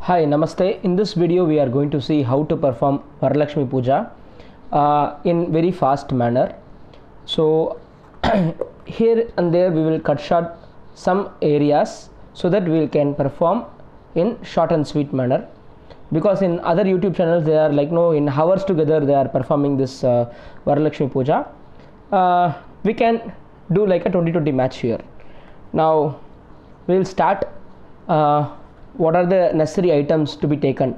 Hi, Namaste. In this video, we are going to see how to perform Varalakshmi Puja in very fast manner. So, here and there we will cut short some areas so that we can perform in short and sweet manner. Because in other YouTube channels, they are like in hours together they are performing this Varalakshmi Puja. We can do like a 20-20 match here. Now, we will start. What are the necessary items to be taken?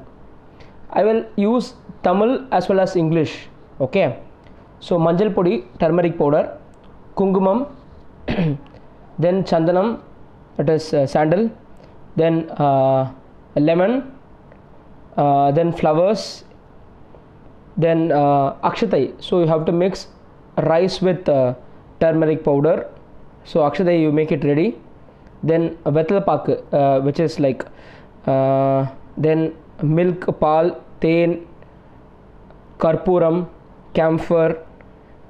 I will use Tamil as well as English. Okay. So manjal podi, turmeric powder, kungumam, then chandanam, that is sandal, then lemon, then flowers, then akshatai. So you have to mix rice with turmeric powder. So akshatai you make it ready. Then vettala pak, which is like then milk, pal, teen, karpuram, camphor,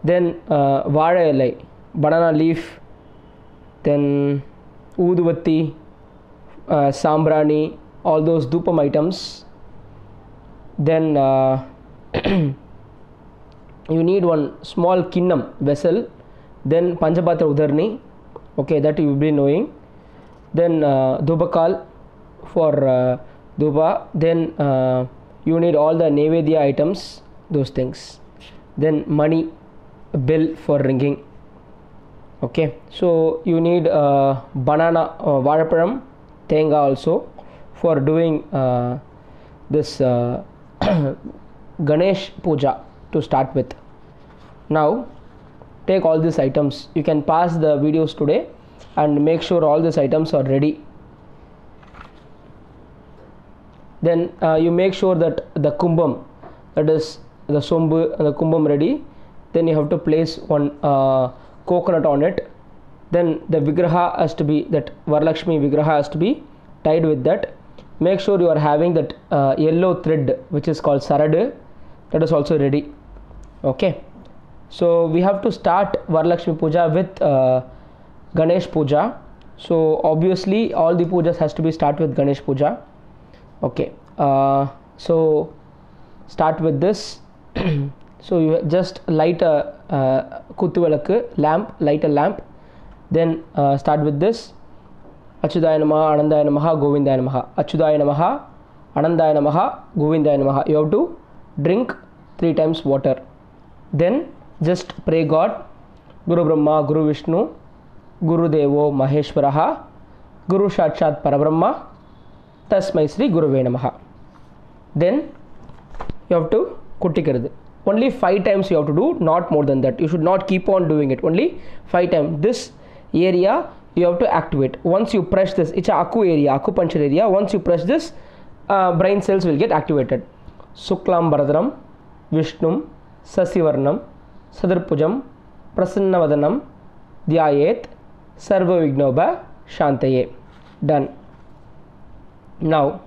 then vaada elai, banana leaf, then uduvatti, sambrani, all those dhupam items. Then you need one small kinnam vessel, then panchapatra udarni, okay, that you will be knowing. Then dhupakal for dhupa. Then you need all the nevedya items, those things. Then money, bill for ringing. Okay, so you need banana, vadaparam, tenga also for doing this Ganesh Puja to start with. Now take all these items. You can pause the videos today and make sure all these items are ready. Then you make sure that the kumbam, that is the sombu and the kumbam ready. Then you have to place one coconut on it. Then the vigraha has to be, that Varalakshmi vigraha has to be tied with that. Make sure you are having that yellow thread which is called sarad, that is also ready. Okay, so we have to start Varalakshmi Puja with Ganesh Puja. So obviously all the pujas has to be start with Ganesh Puja. Okay, so start with this. So you just light a kuttuvalakku lamp, light a lamp. Then start with this. Achyutaya Namaha, Anandaya Namaha, Govindaya Namaha. Achyutaya Namaha, Anandaya Namaha, Govindaya Namaha. You have to drink 3 times water. Then just pray God, Guru Brahma, Guru Vishnu, Guru Devo Maheshwaraha, Guru Sakshat Parabrahma, Tasmai Sri Guruve Namaha. Then you have to kuttikiradu. Only 5 times you have to do, not more than that. You should not keep on doing it. Only 5 times. This area you have to activate. Once you press this, it's a aku area, acupuncture area. Once you press this, brain cells will get activated. Suklam Bharadram, Vishnum, Sasivarnam, Sadarpujam, Prasannavadanam, Dhyayet, Sarva Vignoba, Shantaye. Done. Now,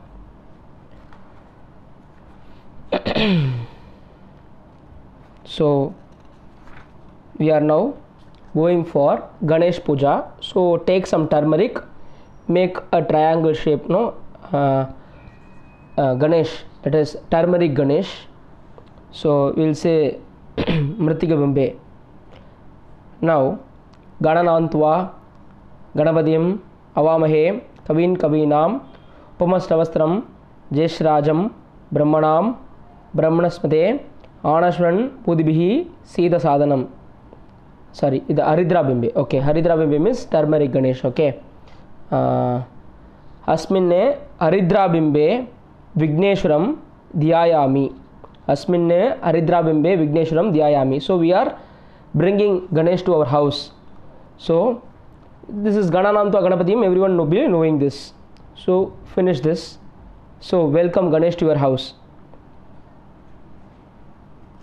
so we are now going for Ganesh Puja. So take some turmeric, make a triangle shape, Ganesh, that is turmeric Ganesh. So we'll say Mritika Bimbe. Now Gananantva Ganavadim Avamahe Kavin Kavinam Upamasravastram Jeshrajam Brahmanam Brahmanasmate Anashvan Pudibhi Sida Sadhanam. Sorry, the Haridra Bimbe. Okay, Haridra Bimbe means turmeric Ganesh. Okay. Asminne Haridra Bimbe Vigneshwaram Dhyayami. Asminne Haridra Bimbe Vigneshwaram Dhyayami. So we are bringing Ganesh to our house. So this is Gananantva Ganapatim. Everyone will be knowing this. So finish this. So welcome Ganesh to your house.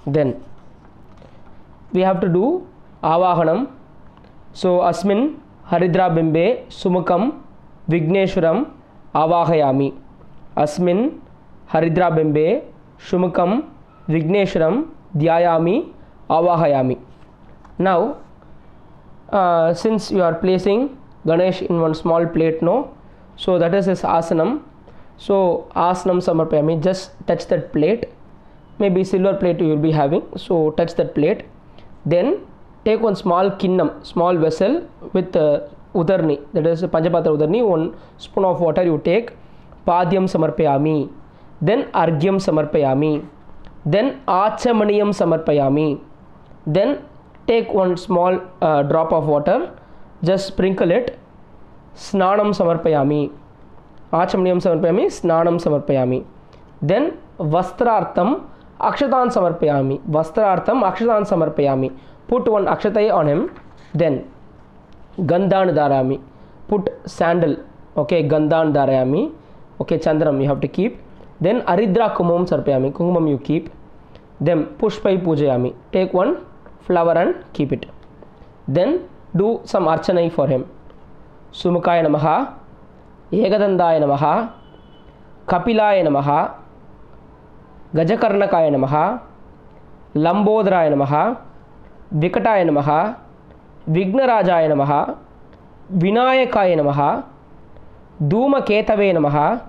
Then we have to do Avahanam. So Asmin Haridra Bimbe Sumukam Vigneshwaram Avahayami. Asmin Haridra Bimbe Shumukam Vigneshwaram Dhyayami Avahayami. Now since you are placing Ganesh in one small plate, so that is his asanam. So asnam samarpayami, just touch that plate, maybe silver plate you will be having, so touch that plate. Then take one small kinnam, small vessel with udarni, that is panchapatra udarni, 1 spoon of water you take. Padyam samarpayami, then argyam samarpayami, then achamaniyam samarpayami. Then take one small drop of water, just sprinkle it. Snanam samarpayami, achamaniyam samarpayami, snanam samarpayami. Then vastrartham akshatan samarpayami, vastrartham akshatan samarpayami. Put one akshatai on him. Then gandhan dharami, put sandal, okay, gandhan dharayami, okay, chandram you have to keep. Then aridra kumam sarpayami, kumam you keep. Then pushpai pujayami, take one flower and keep it. Then do some archanai for him. Sumukaya namaha, Ekadandaya namaha, Kapilaya namaha, Gajakarnakaya namaha, Lambodraya namaha, Vikataya namaha, Vignarajaya namaha, Vinayakaya namaha, Dhumaketave namaha,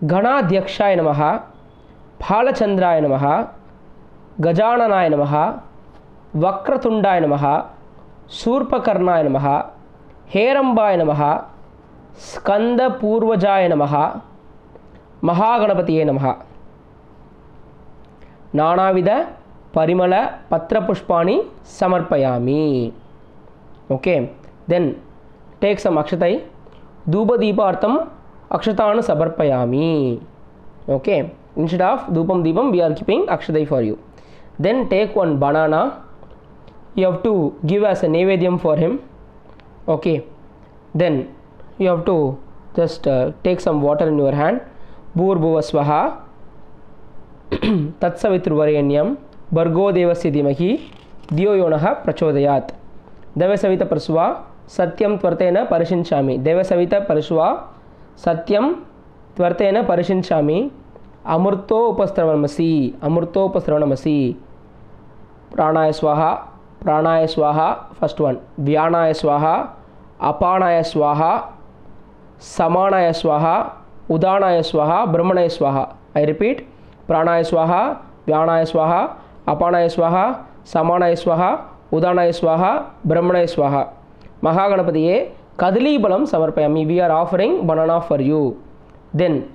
Ganadhyakshaya namaha, Phalachandraya namaha, Gajananaya namaha, Vakratundaya namaha, Surpakarnaya namaha, Herambaya namaha, Skanda Purvajaya namaha, Mahaganapatiye namaha. Nanavida Parimala Patra Pushpani Samarpayami. Okay, then take some akshatai. Dhupa Deepartham Akshatana Samarpayami. Okay, instead of Dhupam Deepam we are keeping akshatai for you. Then take one banana. You have to give as a nevedyam for him. Okay, then you have to just take some water in your hand. Bhurbhuvasvaha Tatsavitrvarenyam Bhargo Devasya Dhimahi Dhiyo Yonaha Prachodayat. Devasavita Parasva Satyam Tvartena Parishinchami. Devasavita Parasva Satyam Tvartena Parishinchami. Amurto Upastravamasi, Amurto Upastravamasi. Pranaya Swaha, Pranaya Swaha, first one. Vyanaya Swaha, Apanaya Swaha, Samanaya Swaha, Udanaya Swaha, Brahmanaya Swaha. I repeat, Pranaya Swaha, Vyanaya Swaha, Apanaya Swaha, Samanaya Swaha, Udanaya Swaha, Brahmanaya Swaha. Mahaganapatiye Kadali Balam Samarpayami. We are offering banana for you. Then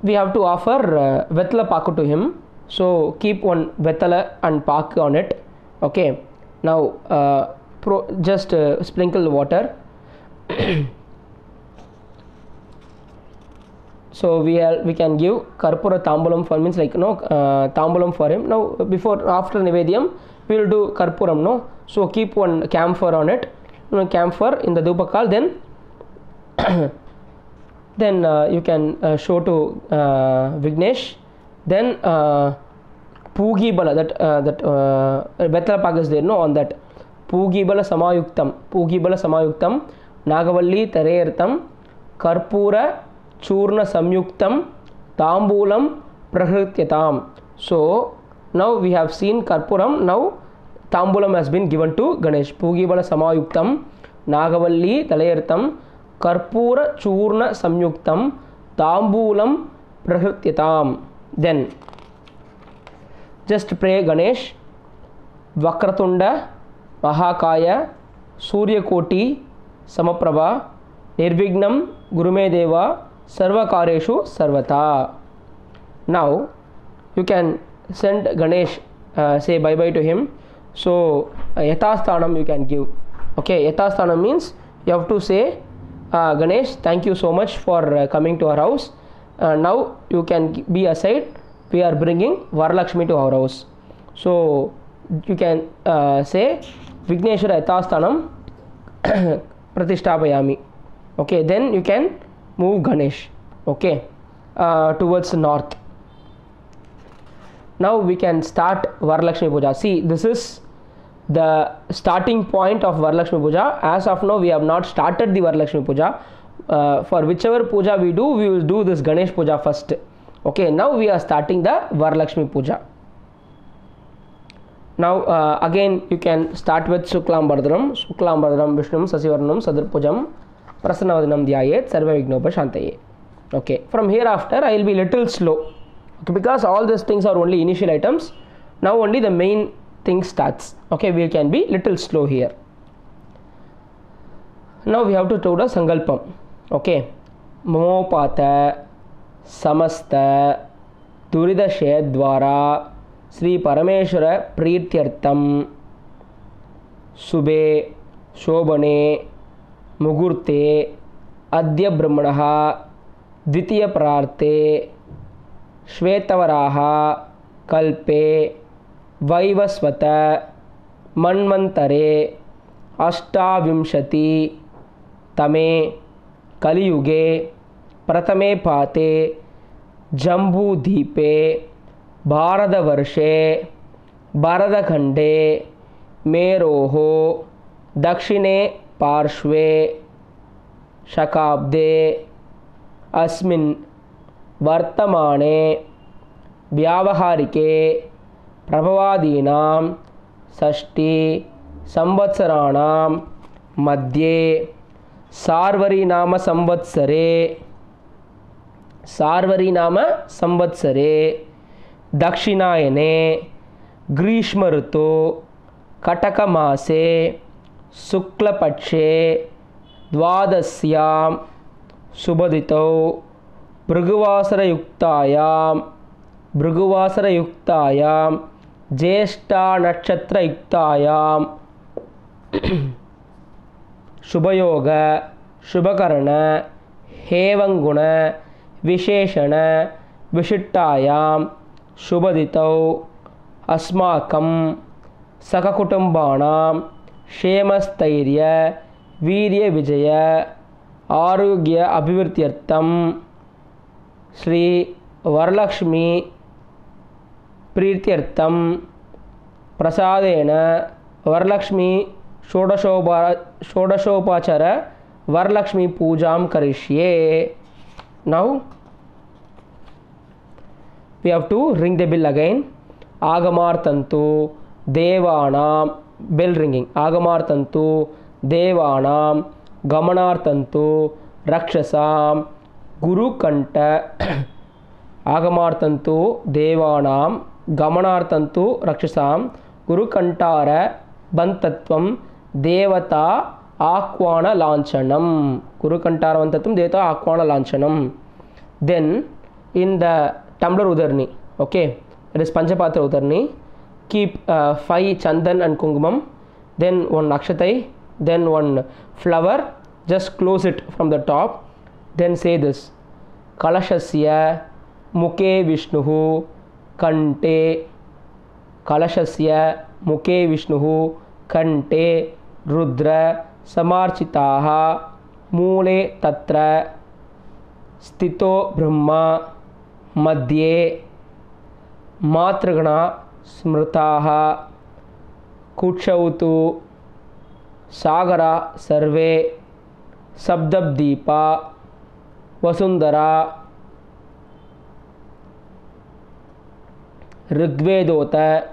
we have to offer Vetala Paku to him. So keep one Vetala and Pak on it. Okay. Now just sprinkle water. So we can give Karpura Tambulam for, means like Tambulam for him. Now after Nivedyam we will do Karpuram, no. So keep one camphor on it, camphor in the Dhupakal. Then you can show to Vignesh. Then Pugi Bala, that Vetala Pak is there, no, on that. Pugi Bala Samayuktam Nagavalli Tareyartham Karpura Churna Samyuktam Tambulam Prahrityatam. So now we have seen Karpuram, now Tambulam has been given to Ganesh. Pugi Bala Samayuktam Nagavalli Tareyartham Karpura Churna Samyuktam Tambulam Prahrityatam. Then just pray Ganesh Vakratunda Mahakaya Surya Koti Samaprabha Nirvignam Gurume Deva Sarvakareshu Sarvata. Now you can send Ganesh, say bye bye to him. So Yathasthanam you can give. Okay, Yathasthanam means you have to say Ganesh, thank you so much for coming to our house. Now you can be aside. We are bringing Varalakshmi to our house. So you can say Vigneshwara Yathasthanam Pratishtapayami. Okay, then you can move Ganesh, okay, towards the north. Now we can start Varalakshmi Puja. See, this is the starting point of Varalakshmi Puja. As of now we have not started the Varalakshmi Puja. For whichever puja we will do this Ganesh Puja first. Okay, now we are starting the Varalakshmi Puja. Now again you can start with Shuklam Bardram Vishnum Sasivarnam Sadarpujam Prasannavadinam Dhyayet Sarva Vignopashantaye. Okay, from here after I will be little slow, okay, because all these things are only initial items. Now only the main thing starts. Okay, we can be little slow here. Now we have to do the sankalpam. Okay, mamopata samasta duridashaya dwara Sri Parameshwara Preetyartham Subhe Shobhane Mugurte Adya Brahmanaha Dvitiya Prarte Shvetavaraha Kalpe Vaivasvata Manvantare Ashtavimshati Tame Kaliyuge Pratame Pate Jambu Deepe Bharadavarše Bharadakande Meroho Dakshine Parshve Shakabde Asmin Vartamane Vyavaharike Prabhavadinam Sashti Samvatsaranam Madhye Sarvarinama Samvatsare Dakshinayane Grishma Rutu Kataka Mase Sukla Pakshe Dvadasyam Subhadito Bhriguvasara Yuktayam Jeshta Nakshatra Yuktayam Shubhayoga Shubhakarana Hevanguna Visheshana Vishittayam Shubhaditau Asmakam Sakakutumbanam Shemastairya Virya Vijaya Arugya Abhivirtyartham Sri Varalakshmi Preetyartham Prasadena Varalakshmi Shodashopachara Varalakshmi Pujam Karishye. Now we have to ring the bell again. Agamartantu Devanam, bell ringing. Agamartantu Devanam Gamanartantu Rakshasam Guru Kanta Agamartantu Devanam Gamanartantu Rakshasam Guru Kantara Bantatvam Devata Akwana Lanchanam. Guru Kantara Bantatvam Devata Akwana Lanchanam. Then in the tumbler Udarni, okay, it is Panchapatra Udarni, keep 5 Chandan and Kungumam, then 1 Nakshatai, then 1 flower, just close it from the top, then say this Kalashasya Mukhe Vishnuhu Kante Kalashasya Mukhe Vishnuhu Kante Rudra Samarchitaha Mule Tatra Stito Brahma Madhye Matragana Smrtaha Kutshautu Sagara Sarve Sabdabdeepa Vasundara Rigvedota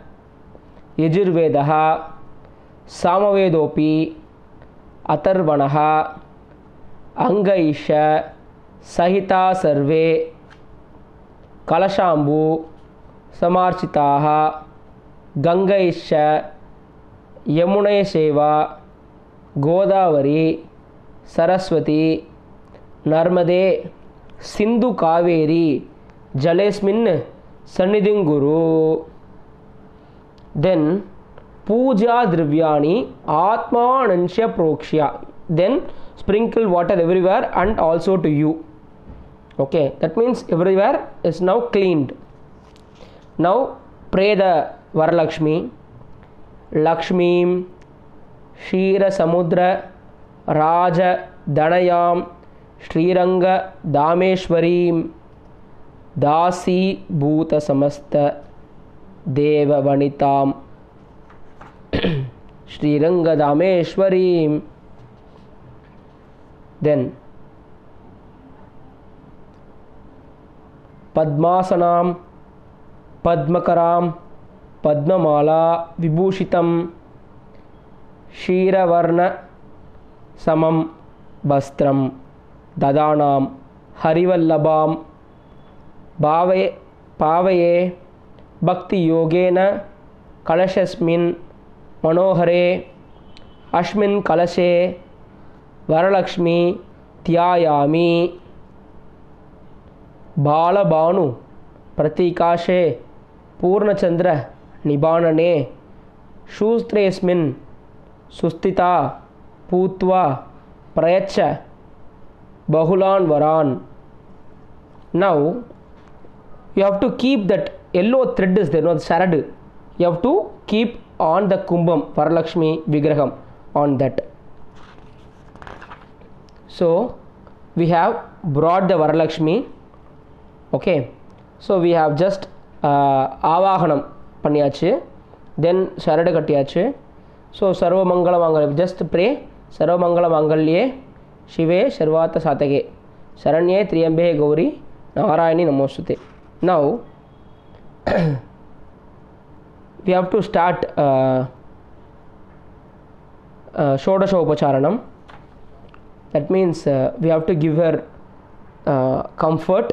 Yajurvedaha Samavedopi Atharvanaha Angaisha Sahita Sarve Kalashambu Samarchitaha Gangaisha Yamunaya Seva Godavari Saraswati Narmade Sindhu Kaveri Jalesmin Sannidhin Guru. Then Puja Drivyani Atma Anansya Prokshya. Then sprinkle water everywhere and also to you. Okay, that means everywhere is now cleaned. Now pray the Varalakshmi. Lakshmim Shira Samudra Raja Danayam Sriranga Dameshwarim Dasi Bhuta Samasta Deva Vanitam Sriranga Dameshwarim. Then Padmasanam Padmakaram Padmamala Vibhushitam Shiravarna Samam Bastram Dadanam हरिवल्लभां भावये भक्ति योगेन कलशस्मिन् मनोहरे अस्मिन् कलशे वरलक्ष्मी ध्यायामि बालभानु प्रतीकाशे पूर्णचंद्र निबाणने शूस्त्रेस्मिन् सुस्थिता पूत्वा प्रयच्छ बहुलान् वरान्. Now you have to keep that yellow thread is there, no, the sarad. You have to keep on the kumbam Varalakshmi vigraham on that. So we have brought the Varalakshmi. Okay, so we have just avahanam பண்ணியாச்சு, then sarada கட்டியாச்சு. So sarva mangala mangalye, just pray sarva mangala mangalye शिवे सर्वार्थ साधके शरण्ये त्र्यंबके गौरी नारायणी नमोस्तुते. Now we have to start Shodasha Upacharanam. That means we have to give her comfort,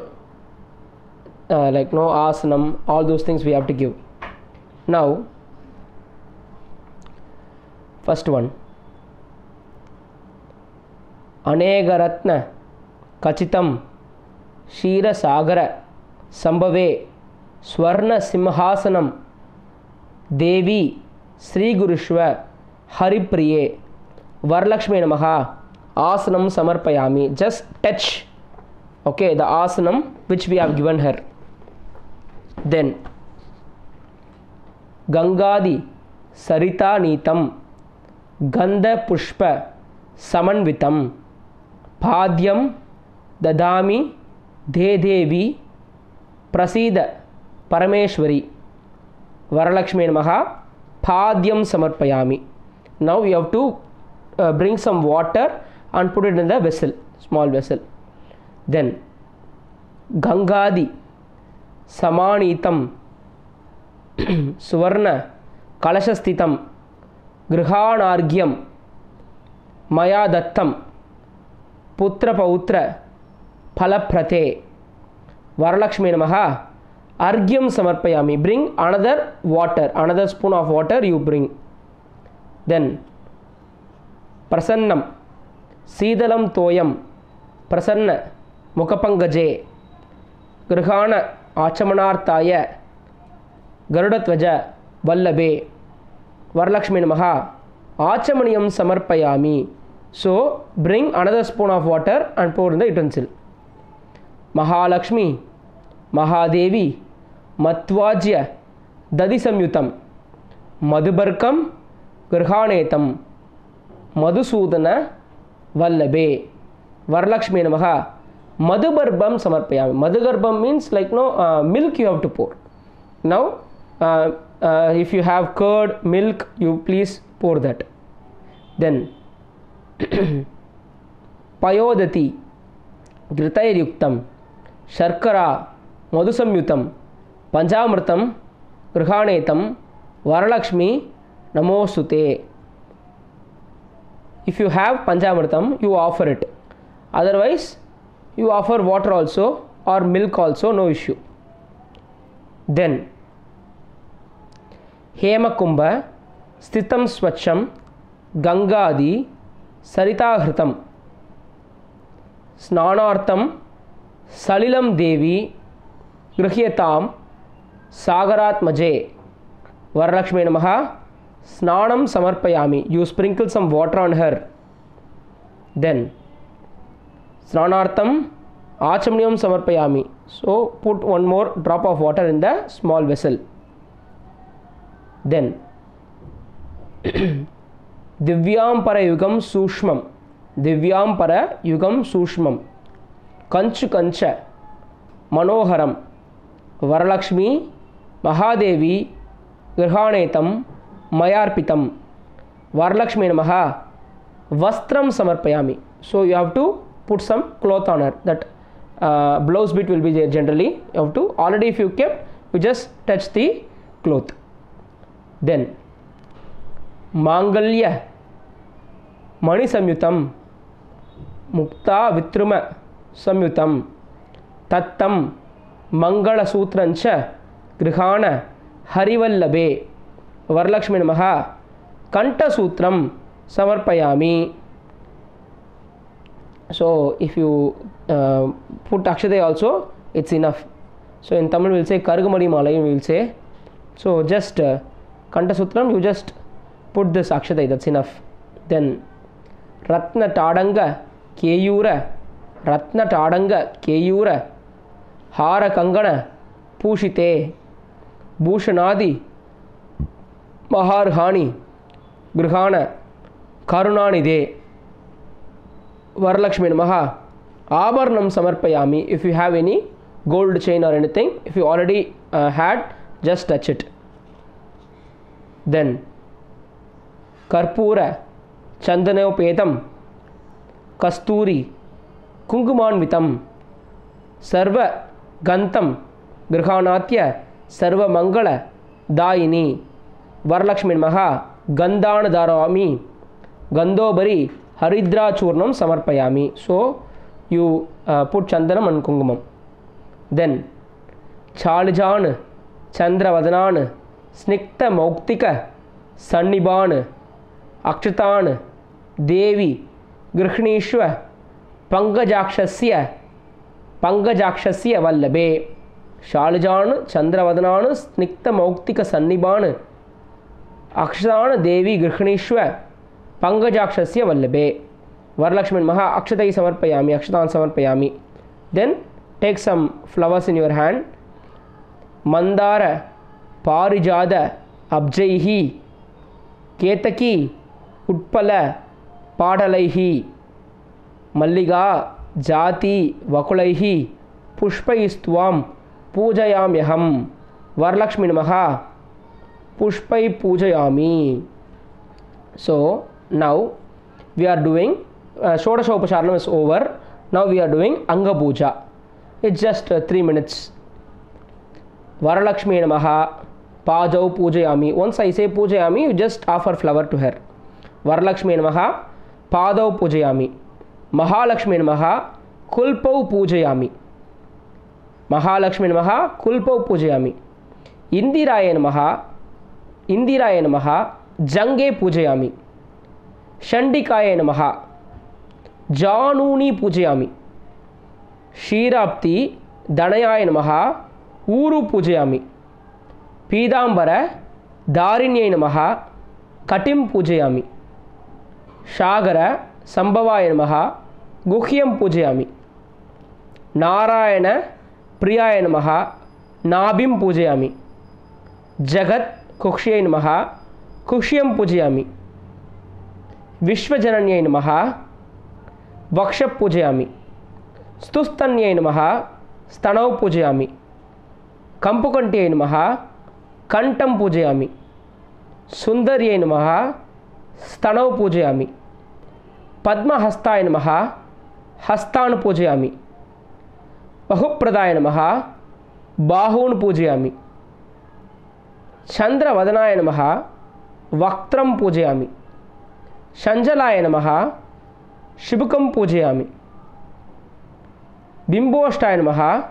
like no asanam, all those things we have to give. Now first one, अनेकरत्न खचितं Kshirsagar संभवे स्वर्ण सिंहासनं देवी श्रीगुरुष्व हरिप्रिये वरलक्ष्मी नमः आसनं समर्पयामि. Just touch, okay, the asanam which we have given her. Then गंगादि सरिता नीतं गंध पुष्प समन्वितं पाद्यं ददामि दे देवी प्रसीद परमेश्वरी वरलक्ष्मी नमः पाद्यं समर्पयामि. Now you have to bring some water and put it in the vessel, small vessel. Then गंगादि समानीतं सुवर्ण कलशस्थितं गृहाणार्घ्यं मया दत्तं पुत्रपौत्र फलप्रते वरलक्ष्मी नमः अर्घ्यं समर्पयामि. Bring another water, another spoon of water you bring. Then प्रसन्नं शीतलं तोयं प्रसन्न मुखपङ्कजे गृहाण आचमनार्थाय गरुडध्वज वल्लभे वरलक्ष्मी नमः आचमनीयं समर्पयामि. So bring another spoon of water and pour in the utensil. Mahalakshmi Mahadevi मत्वाज्य दधि संयुतं मधुबर्कं गृहाणेतं मधुसूदन वल्लभे वरलक्ष्मी नमः मधुबर्बं समर्पयामि. मधुगर्भम means like no milk you have to pour. Now if you have curd, milk, you please pour that. Then पयोदति घृतैर्युक्तं शर्करा मधुसंयुतं पंचामृतं गृहाणेतं वरलक्ष्मी नमोस्तुते. If you have panchamritam, you offer it. Otherwise you offer water also or milk also, no issue. Then हेमकुंभ स्थितं स्वच्छं गंगादि सरिताहृतं स्नानार्थं सलिलं देवी गृह्यतां सागरात्मजे वरलक्ष्मी नमः स्नानं समर्पयामि. You sprinkle some water on her. Then स्नानार्थं आचमनीयं समर्पयामि. So put one more drop of water in the small vessel. Then दिव्यांपर युगम सूक्ष्मम दिव्यांपर युगम सूक्ष्मम Kanchu कंच मनोहरम वरलक्ष्मी महादेवी गृहाणेतं मयार्पितं वरलक्ष्मी नमः वस्त्रं समर्पयामि. So you have to put some cloth on her. That blouse bit will be there generally. You have to already, if you kept, you just touch the cloth. Then मांगल्य मणि संयुतं मुक्ता वित्रुम संयुतं तत्तं मंगलसूत्रंच गृहाण हरिवल्लभे वरलक्ष्मी नमः कंठसूत्रं समर्पयामि. So if you put akshatai also, it's enough. So in Tamil we will say Kargamadi Malai, we will say. So just Kantasutram, you just put this akshatai, that's enough. Then Ratna Tadanga Keyura, Ratna Tadanga Keyura, Hara Kangana Pushite Bhushanadi Maharhani Grihana Karunanide Varalakshmi Namaha Abharnam Samarpayami. If you have any gold chain or anything, if you already had, just touch it. Then Karpura Chandanopetam Kasturi Kunkumanvitam Sarva Gantam Grihanatya Sarva Mangala Daini Varalakshmi Namaha Gandana Dharami Gandobari Haridra Churnam Samarpayami. So you put Chandanam and Kungumam. Then Chalijan Chandravadanan Snikta Mauktika Sanniban Akshatan Devi Grihneeshwa Pangajakshasya Vallabhe. Chalijan Chandravadanan Snikta Mauktika Sanniban Akshatan Devi Grihneeshwa Pangajakshasya Vallabhe. Varalakshmi Namaha Akshatai Samarpayami, Akshatan Samarpayami. Then take some flowers in your hand. Mandara Parijada Abjaihi Ketaki Utpala Padalaihi Malliga Jati Vakulaihi Pushpaistvam Pujayamyaham. Varalakshmi Namaha Pushpai Pujayami. So now we are doing Shodashopacharnam is over. Now we are doing Anga Puja. It's just 3 minutes. Varalakshmi Namaha Pajau Pujayami. Once I say Pujayami, you just offer flower to her. Varalakshmi Namaha Padau Pujayami. Mahalakshmi Namaha Kulpau Pujayami. Mahalakshmi Namaha Kulpau Pujayami. Indiraya Namaha Jange Pujayami. Shandikaya Namaha Januni Pujayami. Shirapti Danayaya Namaha Uru Pujayami. Pidambara Darinyaya Namaha Katim Pujayami. Shagara Sambhavaya Namaha Guhyam Pujayami. Narayana Priyaya Namaha Nabim Pujayami. Jagat Kukshaya Namaha Kushyam Pujayami. Vishwajananyaya Namaha Vakshap Pujayami. Stustanyaya Namaha Stanau Pujayami. Kampukantiyaya Namaha Kantam Pujayami. Sundaryaya Namaha Stanau Pujayami. Padmahastaya Namaha Hastan Pujayami. Bahupradaya Namaha Bahun Pujayami. Chandravadhanaya Namaha Vaktram Pujayami. Shanjalaya Namaha Shibukam Pujayami. Bimboshtaya Namaha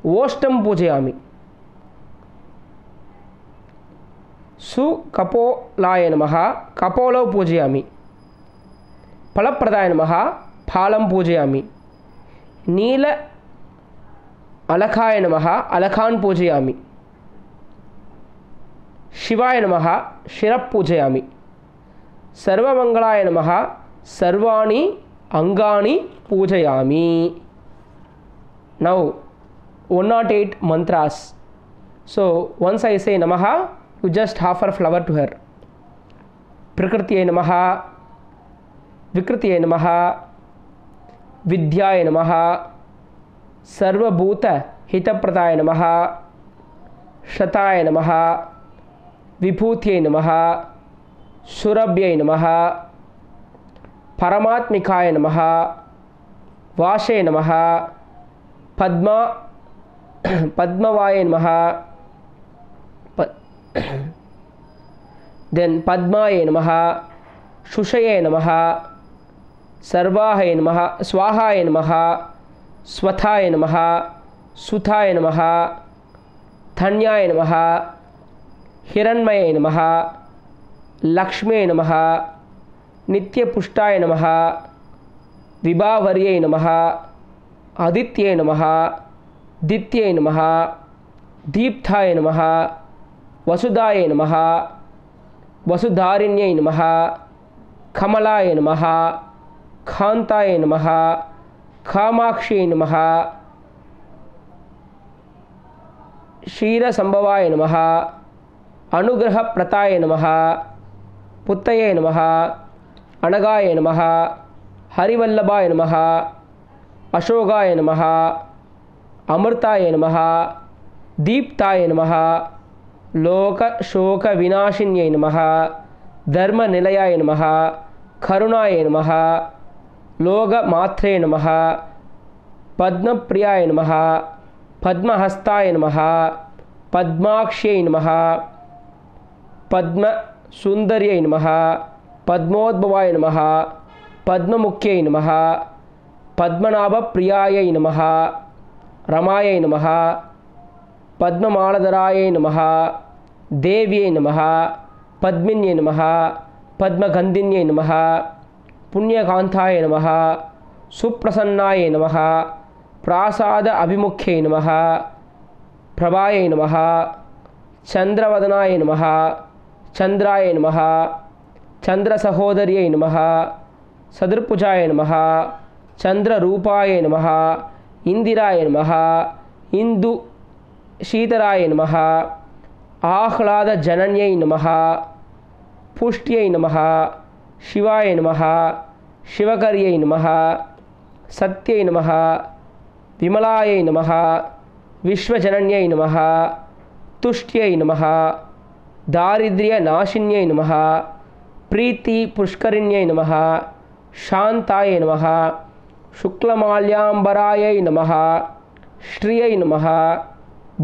Oshtam Pujayami. Sukapolaya Namaha Kapolo Pujayami. Palapradaya Namaha Phalam Pujayami. Neela Alakhaya Namaha Alakhan Pujayami. Shivaya Namaha Shirap Pujayami. Sarvamangalaya Namaha Sarvani Angani Pujayami. Now 108 mantras. So once I say Namaha, you just offer flower to her. Prakritiye Namaha, Vikritiye Namaha, Vidyaye Namaha, Sarvabhuta Hitapradaya Namaha, Shataya Namaha, Vibhutiye Namaha, Surabhyay Namaha, Paramatmikaya Namaha, Vashe Namaha, Padmavaya Namaha, then Padmaya Namaha, Shushaya Namaha, Sarvahaya Namaha, Swahaya Namaha, Swathaya Namaha, सुताय नमः, धन्याय नमः, हिरण्मये नमः, लक्ष्मे नमः, नित्यपुष्टाय नमः, विभावर्ये नमः, आदित्ये नमः, दित्ये नमः, दीप्ताय नमः, वसुदाय नमः, वसुधारिण्यै नमः, कमलाय नमः, कान्ताय नमः, कामाक्ष्यै नमः, क्षीरसंभवाय नमः, अनुग्रहप्रदाय नमः, पुत्तये नमः, अनगाय नमः, हरिवल्लभाय नमः, अशोकाय नमः, अमृताय नमः, दीप्ताय नमः, लोकशोकविनाशिन्यै नमः, धर्मनिलयाय नमः, करुणाय नमः, लोकमात्रे नमः, पद्मप्रियाय नमः, पद्महस्ताय नमः, पद्माक्ष्यै नमः, पद्मसुन्दर्यै नमः, पद्मोद्भवाय नमः, पद्ममुख्यै नमः, पद्मनाभप्रियायै नमः, रमायै नमः, पद्ममालधरायै नमः, देव्यै नमः, पद्मिन्यै नमः, पद्मगन्धिन्यै नमः, पुण्यकान्ताय नमः, सुप्रसन्नाय नमः, प्रासाद अभिमुख्यै नमः, प्रभायै नमः, चन्द्रवदनाय नमः, चन्द्राय नमः, चन्द्रसहोदर्यै नमः, सदृपुजाय नमः, चन्द्ररूपाय नमः, इंदिराय नमः, इंदु शीतलाय नमः, आह्लादजनन्यै नमः, पुष्ट्यै नमः, शिवाय नमः, शिवकर्यै नमः, सत्यै नमः, विमलायै नमः, विश्वजनन्यै नमः, तुष्ट्यै नमः, दारिद्र्यनाशिन्यै नमः, प्रीतिपुष्करिण्यै नमः, शान्ताय नमः, शुक्लमाल्याम्बरायै नमः, श्रियै नमः,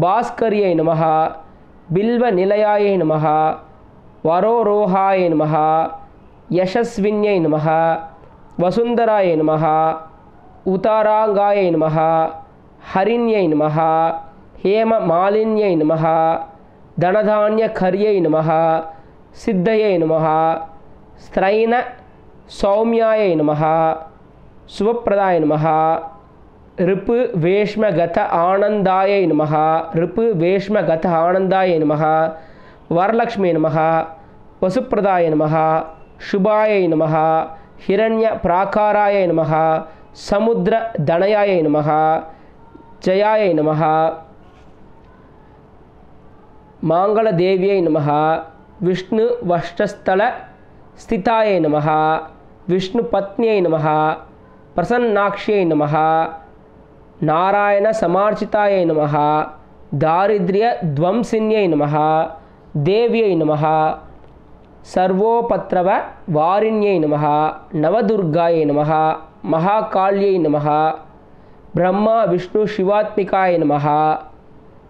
भास्कर्यै नमः, बिल्वनिलयायै नमः, वरोरोहाय नमः, यशस्विन्यै नमः, वसुन्धराय नमः, उतारांगाय नमः, हरिण्यै नमः, हेममालिन्यै नमः, धनधान्यकर्यै नमः, सिद्धये नमः, स्त्रैण सौम्याय नमः, शुभप्रदाय नमः, ऋपु वेश्मगत आनन्दाय नमः, ऋपु वेश्मगत आनन्दाय नमः, वरलक्ष्मी नमः, वसुप्रदाय नमः, शुभाय नमः, हिरण्यप्राकाराय नमः, समुद्रधनयाय नमः, जयाय नमः, मांगलदेव्यै नमः, विष्णुवक्षस्थल स्थिताय नमः, विष्णुपत्न्यै नमः, प्रसन्नाक्ष्यै नमः, नारायणसमार्चिताय नमः, दारिद्र्यध्वंसिन्यै नमः, देव्यै नमः, सर्वोपद्रव वारिण्यै नमः, नवदुर्गायै नमः, महाकाल्यै नमः, ब्रह्मा विष्णु शिवात्मिकाय नमः,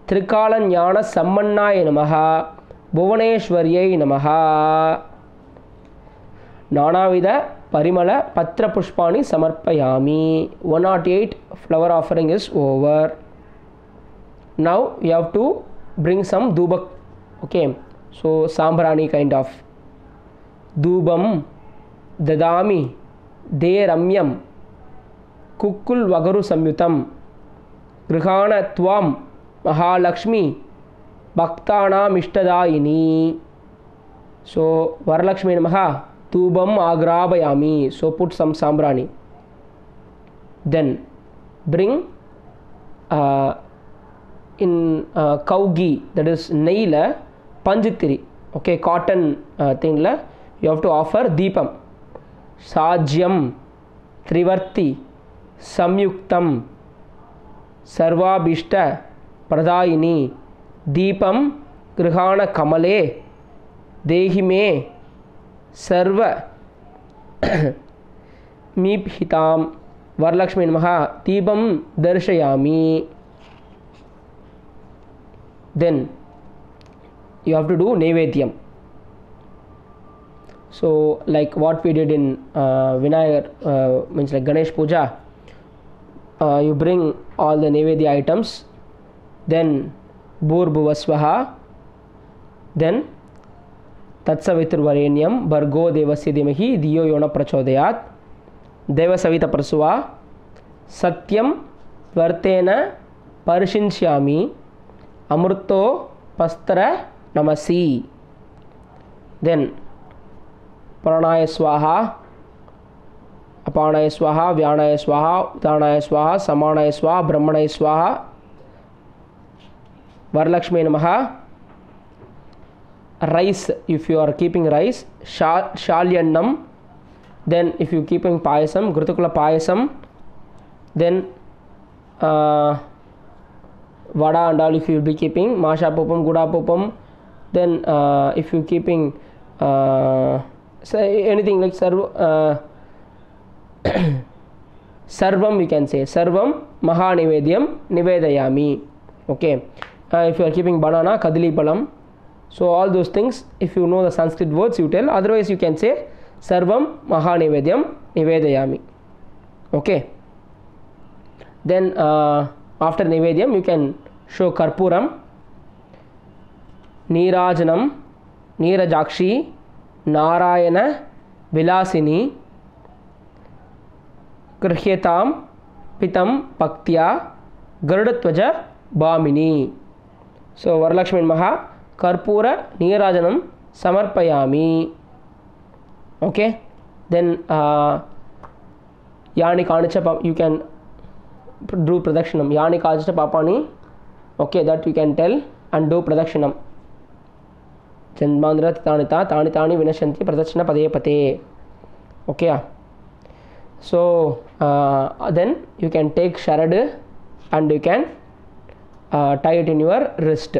त्रिकालज्ञानसम्पन्नाय नमः, भुवनेश्वर्यै नमः। नानाविध परिमल पत्र पुष्पाणि समर्पयामि. 108 flower offering is over. Now you have to bring some dhubak. Okay, so sambrani kind of dhubam dadami de ramyam kukkul vagaru samyutam grihana tvam mahalakshmi bhaktanam ishtadayini. So Varalakshmi namaha dhubam agrabhayami. So put some sambrani. Then bring in cow ghee, that is neila panjitiri. Okay, cotton thing la you have to offer deepam. Sajyam trivarti samyuktam sarvabhishta pradayini deepam grihana kamale dehi me sarva meephitam. Varalakshmi namaha deepam darshayami. Then you have to do Naivedyam. So like what we did in Vinayak, means like Ganesh Puja, you bring all the Naivedya items then Bhurbhuvasvaha, then Tatsaviturvarenyam Bhargo Devasya Dhimahi Dhiyo Yona Prachodayat, Devasavita Prasuva, Satyam Vartena Parishinshyami, Amurto Pastara Namasi. Then Pranaya Swaha, Apanaya Swaha, Vyanaya Swaha, Udanaya Swaha, Samanaya Swaha, Brahmanaya Swaha, Varalakshmi Namaha. Rice, if you are keeping rice, Shalyannam. Then if you keeping payasam, Grutukula payasam. Then Vada and all if you will be keeping, Masha Popam, Guda Popam. Then if you keeping say anything like Sarvam, we can say Sarvam Maha Nivedyam Nivedayami. Okay. If you are keeping banana, Kadili Palam. So all those things, if you know the Sanskrit words, you tell. Otherwise, you can say Sarvam Maha Nivedyam Nivedayami. Okay. Then after Nivedyam, you can show Karpuram, Neerajanam, Neerajakshi, Narayana, Vilasini, Krihyatam, Pitam, Paktya, Garudatvaja, Bhamini. So Varalakshmi Maha, Karpura, Neerajanam, Samarpayami. Okay. Then Yani Kanicha, you can do Pradakshinam. Yani Kanicha Papani. Okay, that you can tell and do Pradakshinam. Janmandra Tanita, Tanitani Vinashanti, Pradakshina Pade Pate. Okay. So then you can take Sharad and you can tie it in your wrist.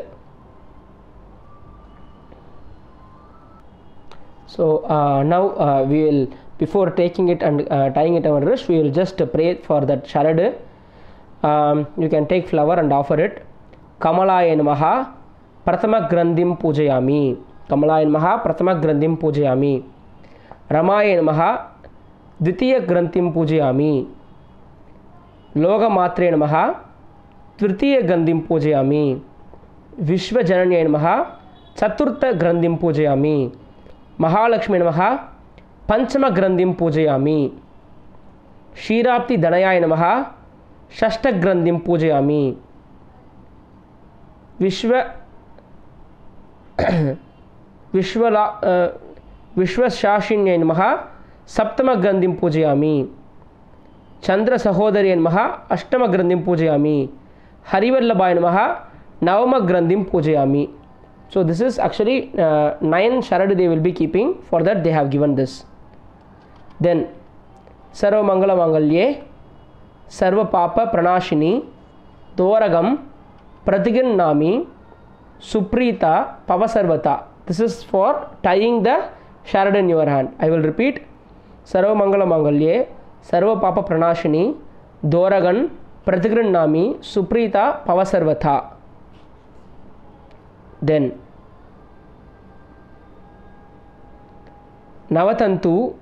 So now we will, before taking it and tying it on our wrist, we will just pray for that Sharad. You can take flower and offer it. Kamalaya Namaha Prathama Grandim Pujayami. Kamalaya Namaha Prathama Grandim Pujayami. Ramaya Namaha Dvitiya Grantim Pujayami. Loga Matre Namaha Tritiya Grandim Pujayami. Vishwa Jananya Namaha Chaturtha Grandim Pujayami. Mahalakshmi Namaha Panchama Grandim Pujayami. Shirapti Danayaya Namaha Shashta Grandim Pujayami. Vishwashashinyai Namaha Saptama Grandim Pujayami. Chandra Sahodari Namaha Ashtama Grandim Pujayami. Harivallabhaya Namaha Navama Grandim Pujayami. So this is actually 9 Sharad they will be keeping. For that they have given this. Then Sarva Mangala Mangalye Sarva Papa Pranashini Doragam Pratigan Nami Suprita Pavasarvata. This is for tying the Sharad in your hand. I will repeat. Sarva Mangala Mangalye Sarva Papa Pranashini Doragan Pratigan Nami Suprita Pavasarvata. Then Navatantu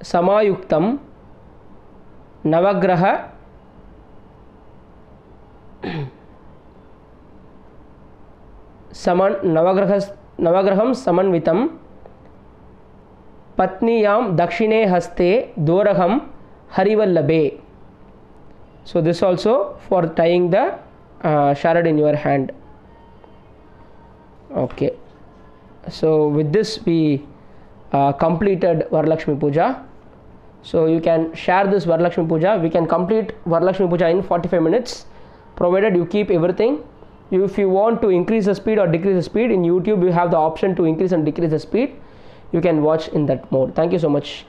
Samayuktam Navagraha Navagraham Samanvitam Patniyam Dakshine Haste Doraham Harivallabe. So this also for tying the Sharad in your hand. Okay. So with this we completed Varalakshmi Puja. So you can share this Varalakshmi Puja. We can complete Varalakshmi Puja in 45 minutes provided you keep everything. If you want to increase the speed or decrease the speed, in YouTube you have the option to increase and decrease the speed. You can watch in that mode. Thank you so much.